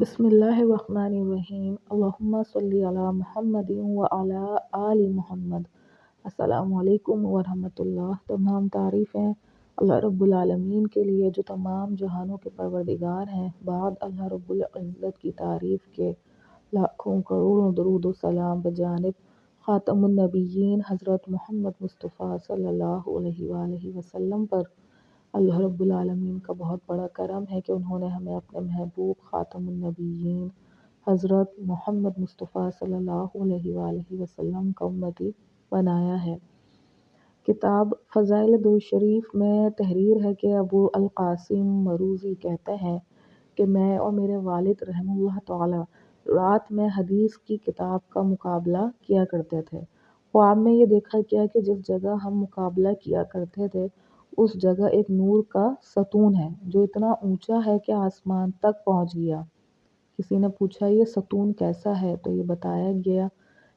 بسم اللہ الرحمن الرحیم، اللہم صلی علی محمد وعلی آل محمد۔ السلام علیکم ورحمۃ اللہ۔ تمام تعریفیں اللہ رب العالمین کے لیے جو تمام جہانوں کے پروردگار ہیں۔ بعد اللہ رب العزت کی تعریف کے لاکھوں کروڑوں درود و سلام بجانب خاتم النبیین حضرت محمد مصطفیٰ صلی اللہ علیہ وآلہ وسلم پر۔ اللہ رب العالمین کا بہت بڑا کرم ہے کہ انہوں نے ہمیں اپنے محبوب خاتم النبیین حضرت محمد مصطفیٰ صلی اللہ علیہ وآلہ وسلم کا امتی بنایا ہے۔ کتاب فضائل درود شریف میں تحریر ہے کہ ابو القاسم مروزی کہتے ہیں کہ میں اور میرے والد رحمہ اللہ تعالی رات میں حدیث کی کتاب کا مقابلہ کیا کرتے تھے۔ خواب میں یہ دیکھا گیا کہ جس جگہ ہم مقابلہ کیا کرتے تھے اس جگہ ایک نور کا ستون ہے جو اتنا اونچا ہے کہ آسمان تک پہنچ گیا۔ کسی نے پوچھا یہ ستون کیسا ہے تو یہ بتایا گیا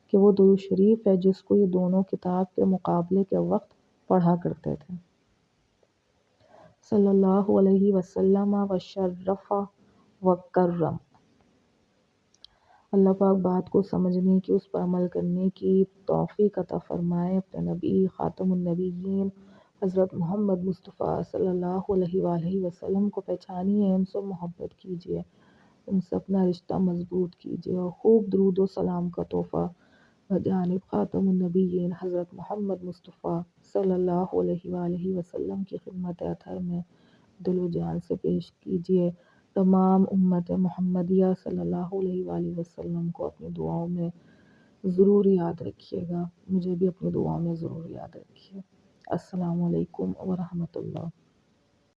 کہ وہ درود شریف ہے جس کو یہ دونوں کتاب کے مقابلے کے وقت پڑھا کرتے تھے۔ صلی اللہ علیہ وسلم وشرف وکرم۔ اللہ پاک بات کو سمجھنے کی، اس پر عمل کرنے کی توفیق عطا فرمائے۔ اپنے نبی خاتم النبیین حضرت محمد مصطفیٰ صلی اللہ علیہ وآلہ وسلم کو پہچانیے، ان سے محبت کیجیے، ان سے اپنا رشتہ مضبوط کیجیے اور خوب درود و سلام کا تحفہ بجانب خاتم النبیین حضرت محمد مصطفیٰ صلی اللہ علیہ وآلہ وسلم کی خدمت اطہر میں دل و جان سے پیش کیجیے۔ تمام امت محمدیہ صلی اللہ علیہ وآلہ وسلم کو اپنی دعاؤں میں ضرور یاد رکھیے گا، مجھے بھی اپنی دعاؤں میں ضرور یاد رکھیے۔ السلام علیکم ورحمۃ اللہ۔